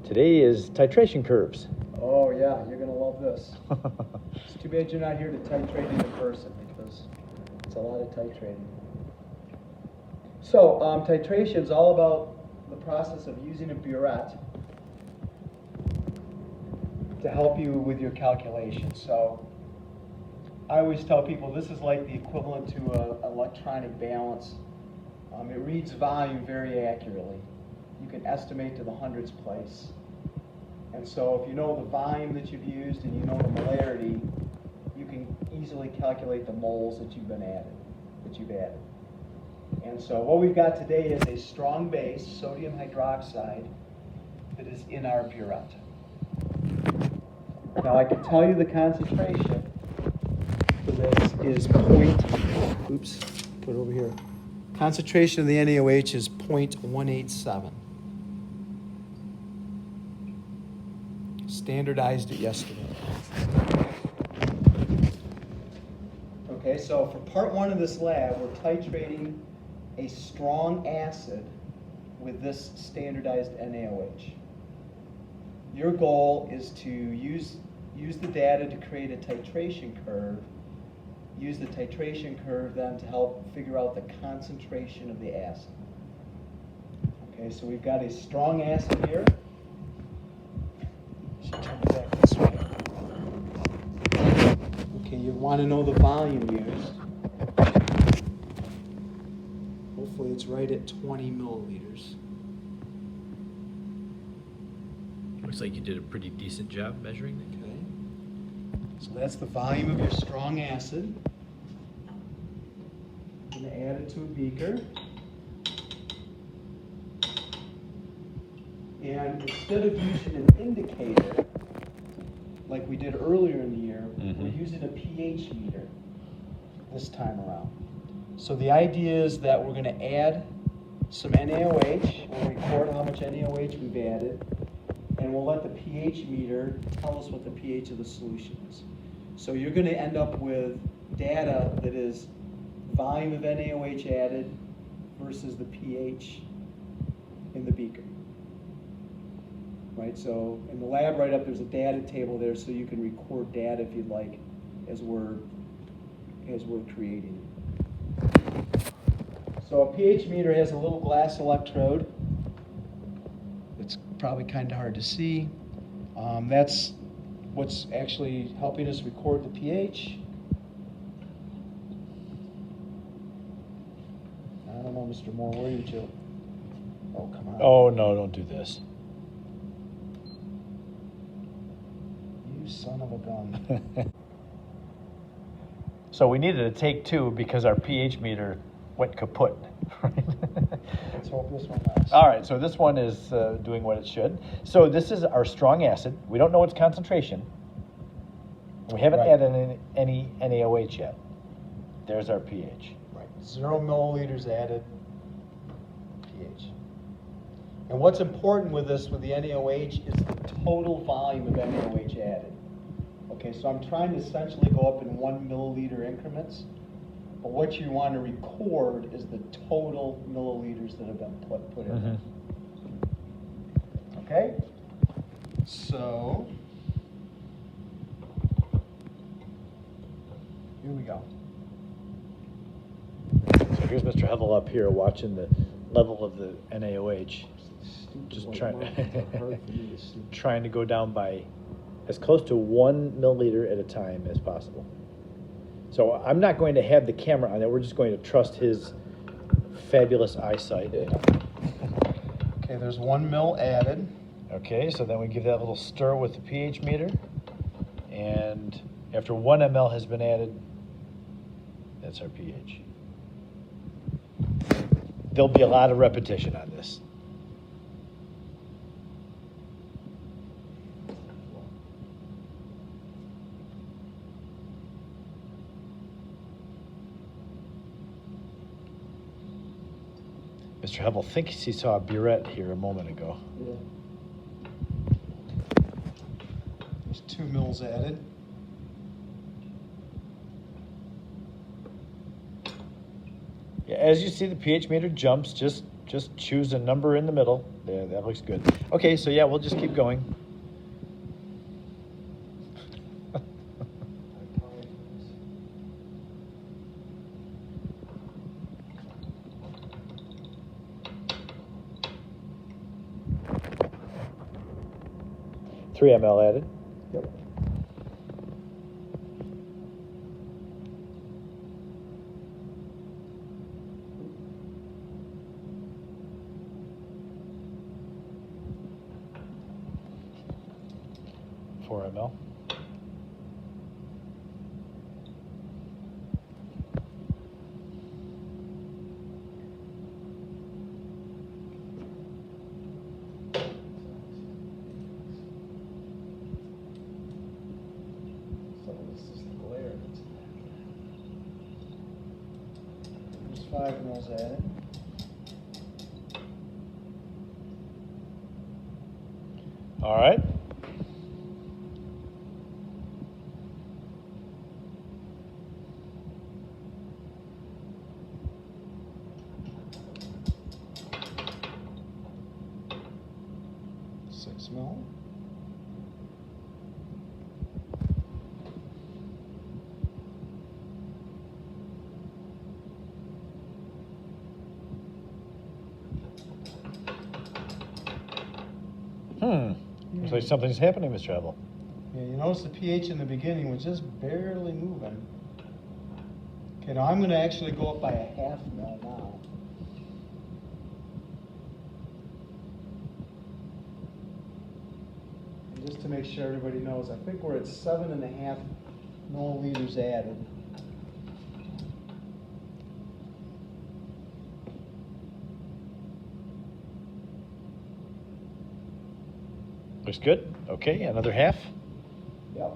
Today is titration curves. Oh yeah, you're gonna love this. It's too bad you're not here to titrate in person because it's a lot of titrating. So titration is all about the process of using a burette to help you with your calculations. So I always tell people this is like the equivalent to an electronic balance. It reads volume very accurately. You can estimate to the hundredths place. And so if you know the volume that you've used and you know the molarity, you can easily calculate the moles that you've added. And so what we've got today is a strong base, sodium hydroxide, that is in our burette. Now I can tell you the concentration for this is put it over here. Concentration of the NaOH is 0.187. Standardized it yesterday. Okay, so for part one of this lab, we're titrating a strong acid with this standardized NaOH. Your goal is to use the data to create a titration curve, use the titration curve then to help figure out the concentration of the acid. Okay, so we've got a strong acid here. Should turn it back this way. Okay, you want to know the volume used. Hopefully it's right at 20 milliliters. Looks like you did a pretty decent job measuring it. Okay. So that's the volume of your strong acid. I'm going to add it to a beaker. And instead of using an indicator, like we did earlier in the year, we're using a pH meter this time around. So the idea is that we're going to add some NaOH, we'll record how much NaOH we've added, and we'll let the pH meter tell us what the pH of the solution is. So you're going to end up with data that is volume of NaOH added versus the pH in the beaker. Right, so in the lab right up there's a data table there so you can record data if you'd like as we're creating. So a pH meter has a little glass electrode. It's probably kind of hard to see. That's what's actually helping us record the pH. I don't know, Mr. Moore, where are you, Joe? Oh, come on. Oh, no, don't do this. You son of a gun. So we needed a take two because our pH meter went kaput. Let's hope this one lasts. All right, so this one is doing what it should. So this is our strong acid. We don't know its concentration. We haven't added any NaOH yet. There's our pH. Right, 0 milliliters added pH. And what's important with this, with the NaOH, is the total volume of NaOH added. Okay, so I'm trying to essentially go up in 1 milliliter increments, but what you want to record is the total milliliters that have been put in there. Okay? So, here we go. So here's Mr. Hevel up here watching the level of the NaOH. Just trying to go down by as close to 1 milliliter at a time as possible. So I'm not going to have the camera on there. We're just going to trust his fabulous eyesight. Okay, there's 1 mil added. Okay, so then we give that a little stir with the pH meter. And after 1 ml has been added, that's our pH. There'll be a lot of repetition on this. Mr. Hevel thinks he saw a burette here a moment ago. Yeah. There's 2 mils added. Yeah, as you see, the pH meter jumps just just choose a number in the middle. There, that looks good. Okay, so yeah, we'll just keep going. Three ml added. Yep. Four ml. Some of this is glare. There's 5 mils added. All right. Mil. Looks like something's happening, Mr. Evel. Yeah, you notice the pH in the beginning was just barely moving. Okay, now I'm going to actually go up by a half mil now. And just to make sure everybody knows, I think we're at 7.5 milliliters added. Looks good. Okay, another half. Yep.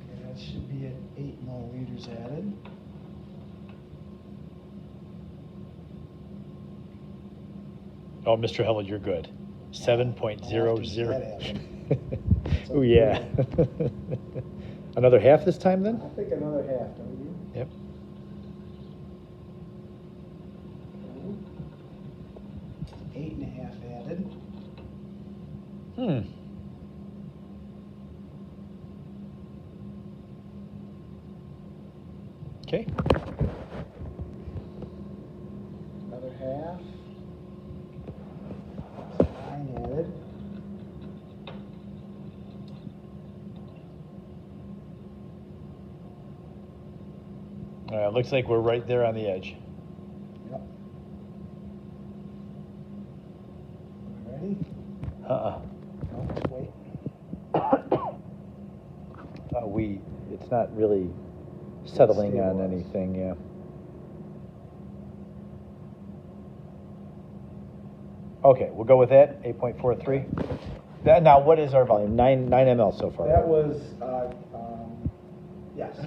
Okay, that should be at 8 milliliters added. Oh, Mr. Held, you're good. 7.00. Oh, okay. yeah. Another half this time then? I think another half, don't you? Yep. Okay. 8.5 added. Okay. Another half. 9 added. Looks like we're right there on the edge. Yep. Ready? Uh-uh. No, just wait. It's not really settling on Stabilized. anything, yeah. Okay, we'll go with that, 8.43. Now, what is our volume? 9 ml so far. That was, yes.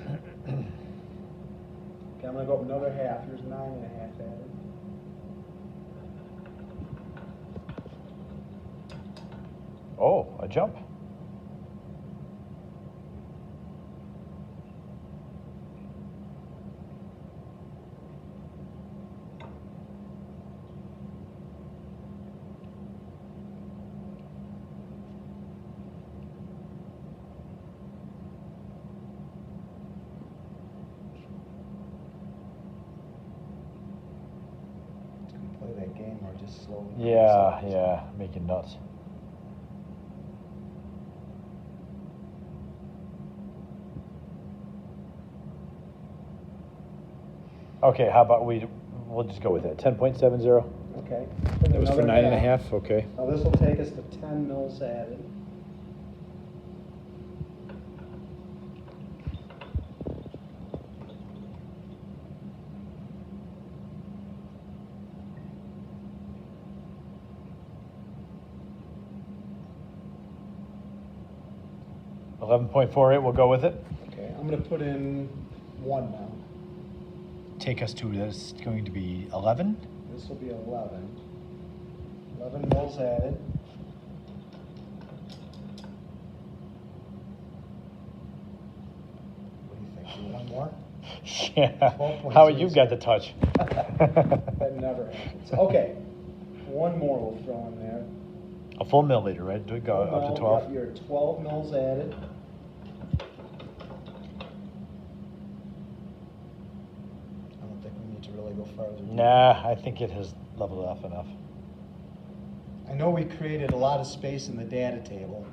Okay, I'm gonna go up another half. Here's 9.5 added. Oh, a jump. Play that game or just slowly. Yeah, making nuts. Okay, how about we'll just go with it. 10.70. Okay. That was for 9.5. Okay. Now this will take us to 10 mils added. $11.48. We'll go with it. Okay, I'm gonna put in 1 now. Take us to that's going to be 11. This will be 11. 11 mils added. What do you Yeah. 12.06. How you've got the touch. That never happens. Okay, one more we'll throw in there. A full milliliter, right? Do we go up to Yep, 12? you're at 12 mils added. I don't think we need to really go farther. Nah, I think it has leveled off enough. I know we created a lot of space in the data table,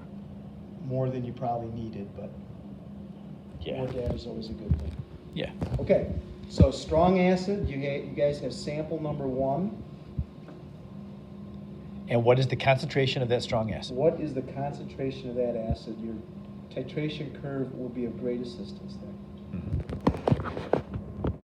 more than you probably needed, but Yeah. more data is always a good thing. Yeah. Okay, so strong acid, you guys have sample number 1. And what is the concentration of that strong acid? What is the concentration of that acid? Your titration curve will be of great assistance there. Mhm.